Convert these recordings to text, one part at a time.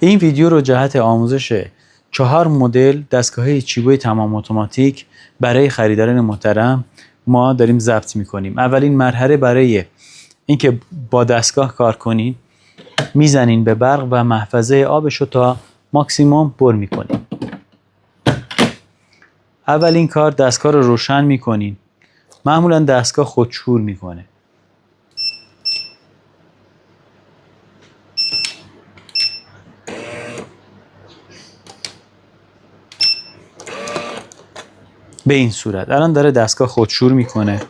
این ویدیو رو جهت آموزش 4 مدل دستگاه چیبوی تمام اتوماتیک برای خریداران محترم ما داریم ضبط میکنیم. اولین مرحله برای اینکه با دستگاه کار کنین، میزنین به برق و محفظه آبش رو تا ماکسیموم پر میکنین. اولین کار دستگاه رو روشن میکنین. معمولا دستگاه خودشور میکنه. به این صورت الان داره دستگاه خودشور میکنه.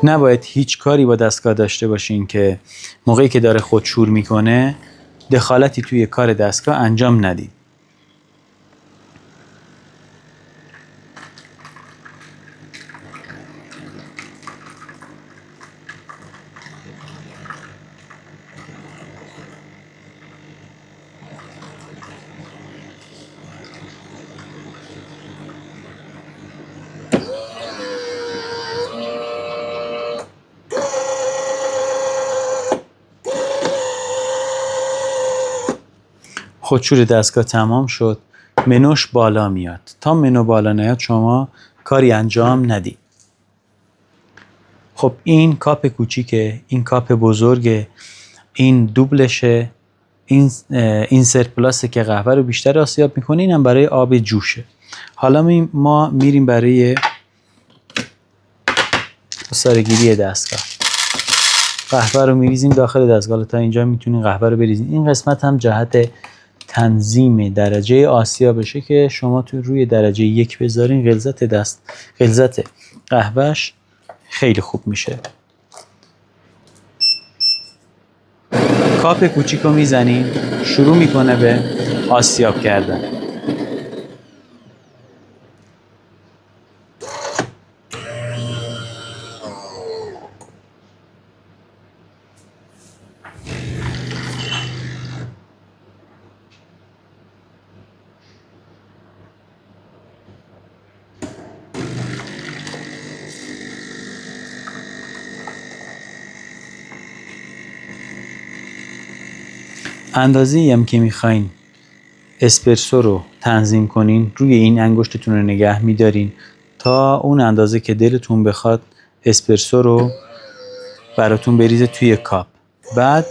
نباید هیچ کاری با دستگاه داشته باشین که موقعی که داره خودشور میکنه دخالتی توی کار دستگاه انجام ندید. خودشور دستگاه تمام شد. منوش بالا میاد. تا منو بالا نیاد شما کاری انجام ندید. خب این کاپ کوچیکه، این کاپ بزرگه، این دوبلشه، این سرپلاسه که قهوه رو بیشتر آسیاب میکنه، اینم برای آب جوشه. حالا ما میریم برای سارگیری دستگاه. قهوه رو میریزیم داخل دستگاه. تا اینجا میتونین قهوه رو بریزین. این قسمت هم جهت تنظیم درجه آسیابشه که شما تو روی درجه 1 بذارین، غلظت قهوهش خیلی خوب میشه. کاپ کوچیک رو میزنین، شروع میکنه به آسیاب کردن. اندازه‌ای هم که میخواین اسپرسو رو تنظیم کنین روی این انگشتتون رو نگه میدارین تا اون اندازه که دلتون بخواد اسپرسو رو براتون بریزه توی کاپ. بعد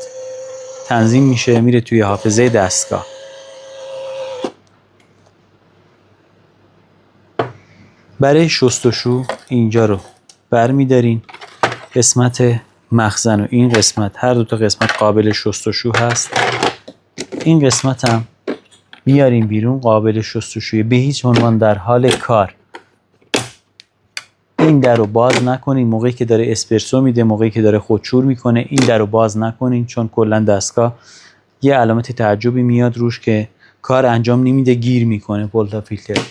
تنظیم میشه، میره توی حافظه دستگاه. برای شستشو اینجا رو برمیدارین، قسمت مخزن و این قسمت، هر دو تا قسمت قابل شستشو هست. این قسمت هم میاریم بیرون، قابل شستشوی. به هیچ عنوان در حال کار این در رو باز نکنین. موقعی که داره اسپرسو میده، موقعی که داره خودشور میکنه، این در رو باز نکنین، چون کلا دستگاه یه علامت تعجبی میاد روش که کار انجام نمیده، گیر میکنه پولتا فیلتر.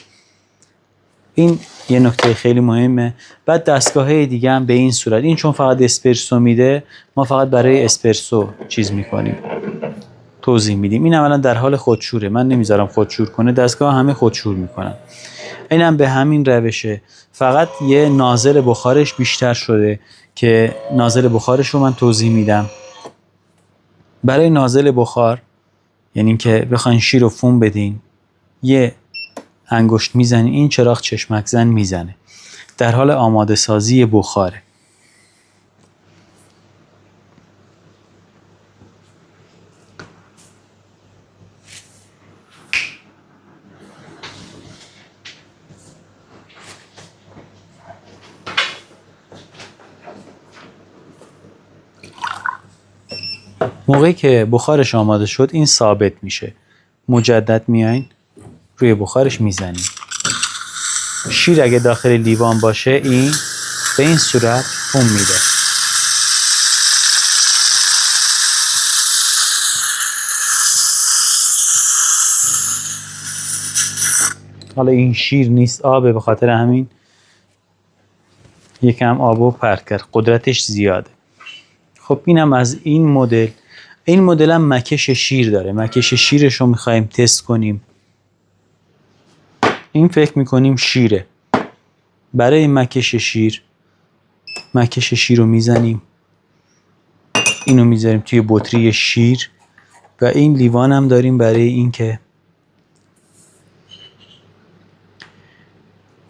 این یه نکته خیلی مهمه. بعد دستگاه دیگه هم به این صورت، این چون فقط اسپرسو میده، ما فقط برای اسپرسو چیز میکنیم، توضیح میدیم. این اولا در حال خودشوره، من نمیذارم خودشور کنه، دستگاه همه خودشور میکنن. اینم به همین روشه، فقط یه نازل بخارش بیشتر شده که نازل بخارش رو من توضیح میدم. برای نازل بخار، یعنی که بخواین شیر و فوم بدین، یه انگشت میزنین، این چراغ چشمک زن میزنه، در حال آماده سازی بخاره. موقعی که بخارش آماده شد این ثابت میشه، مجدد میاین روی بخارش میزنین. شیر اگه داخل لیوان باشه این به این صورت فوم میده. حالا این شیر نیست، آبه، به خاطر همین یکم آبو پرت کرد، قدرتش زیاده. خب اینم از این مدل. این مدل هم مکش شیر داره. مکش شیرش رو میخوایم تست کنیم. این فکر میکنیم شیره. برای مکش شیر رو میزنیم اینو میذاریم توی بطری شیر و این لیوان هم داریم برای اینکه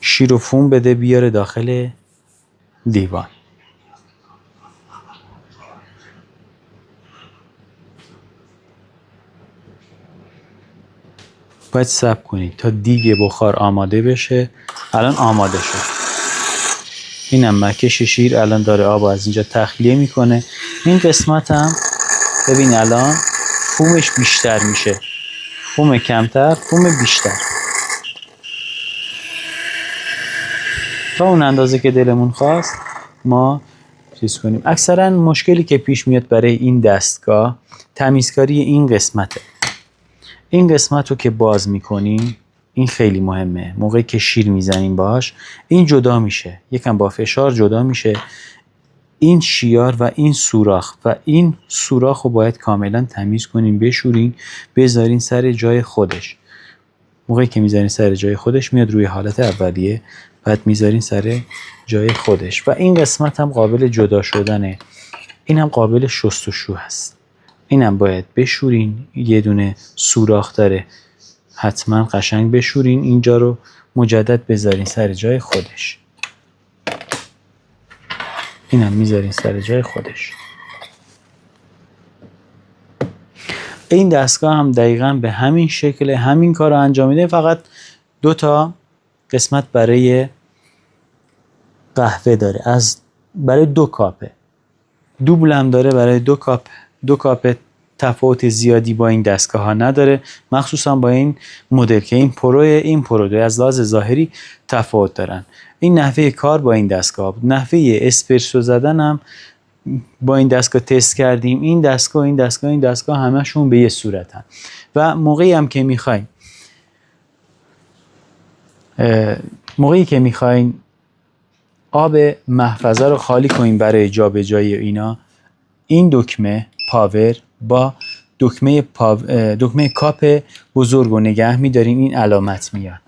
شیر و فوم بده بیاره داخل لیوان. باید صبر کنید تا دیگ بخار آماده بشه. الان آماده شد. اینم مکش شیر الان داره آب از اینجا تخلیه میکنه. این قسمت هم ببین الان فومش بیشتر میشه، فوم کمتر، فوم بیشتر، تا اون اندازه که دلمون خواست ما چیز کنیم. اکثرا مشکلی که پیش میاد برای این دستگاه تمیزکاری این قسمته. این قسمت رو که باز میکنیم این خیلی مهمه. موقعی که شیر میزنیم باش این جدا میشه، یکم با فشار جدا میشه. این شیار و این سوراخ و این سوراخ رو باید کاملا تمیز کنیم، بشورین، بذارین سر جای خودش. موقعی که میذارین سر جای خودش میاد روی حالت اولیه، بعد میذارین سر جای خودش. و این قسمت هم قابل جدا شدنه، این هم قابل شستشو هست. اینم باید بشورین، یه دونه سوراخ داره، حتما قشنگ بشورین. اینجا رو مجدد بذارین سر جای خودش. اینم میذارین سر جای خودش. این دستگاه هم دقیقاً به همین شکل همین کار رو انجام میده، فقط 2 تا قسمت برای قهوه داره، برای 2 کاپه. دوبل هم داره برای 2 کاپ. 2 کاپ تفاوت زیادی با این دستگاه ها نداره، مخصوصا با این مدل که این پرو دو از لحاظ ظاهری تفاوت دارن. این نحوه کار با این دستگاه، نحوه اسپرسو زدن هم با این دستگاه تست کردیم. این دستگاه همشون به یه صورتن. و موقعی که میخواین آب محفظه رو خالی کنین برای جابجایی اینا، این دکمه پاور با دکمه کاپ بزرگ رو نگه می‌داریم، این علامت میاد.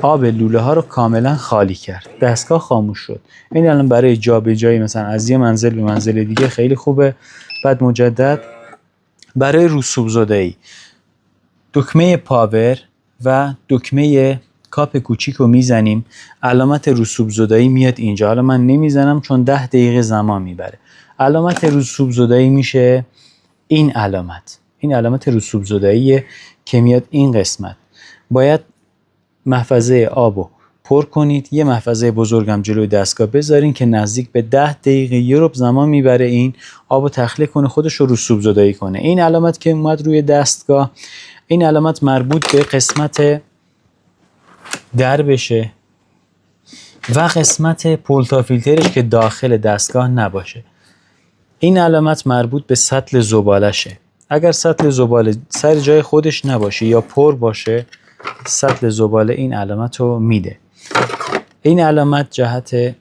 آب لوله ها رو کاملا خالی کرد، دستگاه خاموش شد. این الان برای جابجایی مثلا از یه منزل به منزل دیگه خیلی خوبه. بعد مجدد برای رسوب زدایی دکمه پاور و دکمه کاپ کوچیک رو میزنیم، علامت رسوب زدایی میاد اینجا. حالا من نمیزنم چون 10 دقیقه زمان میبره. علامت رسوب زدایی میشه این علامت رسوب زداییه که میاد این قسمت. باید محفظه آبو پر کنید، یه محفظه بزرگم جلوی دستگاه بذارین که نزدیک به 10 دقیقه یه ربع زمان میبره این آبو تخلیه کنه، خودش رو رسوب زدایی کنه. این علامت که اومد روی دستگاه، این علامت مربوط به قسمت در بشه و قسمت پولتا فیلترش که داخل دستگاه نباشه. این علامت مربوط به سطل زبالشه. اگر سطل زباله سر جای خودش نباشه یا پر باشه، سطل زباله این علامت رو میده. این علامت جهت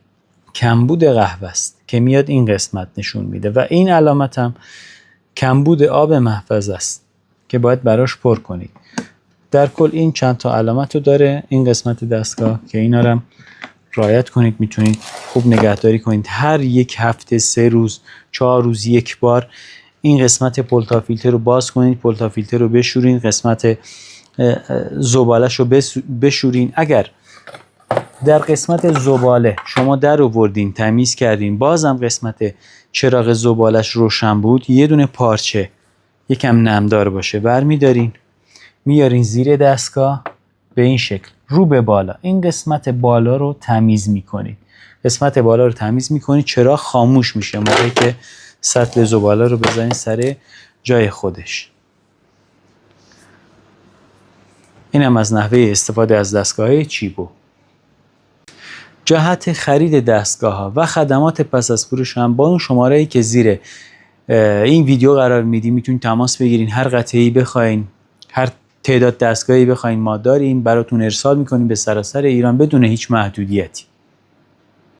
کمبود قهوه است که میاد این قسمت نشون میده و این علامت هم کمبود آب محفظه است که باید براش پر کنید. در کل این چند تا علامت رو داره این قسمت دستگاه که اینا رو رعایت کنید. میتونید خوب نگهداری کنید. هر یک هفته 3 روز 4 روز یک بار این قسمت پولتا فیلتر رو باز کنید، پولتا فیلتر رو بشورین، قسمت زبالش رو بشورین. اگر در قسمت زباله شما در آوردین تمیز کردین بازم قسمت چراغ زبالش روشن بود، یه دونه پارچه یکم نمدار باشه برمیدارین میارین زیر دستگاه به این شکل رو به بالا. این قسمت بالا رو تمیز میکنید. قسمت بالا رو تمیز میکنید، چراغ خاموش میشه موقعی که سطل زباله رو بزنید سر جای خودش. اینم از نحوه استفاده از دستگاه چیبو. جهت خرید دستگاه ها و خدمات پس از فروش هم با اون شماره‌ای که زیر این ویدیو قرار میدیم میتونید تماس بگیرین. هر قطعه‌ای بخواین، هر تعداد دستگاهی بخواین ما داریم براتون ارسال میکنیم به سراسر ایران بدون هیچ محدودیتی.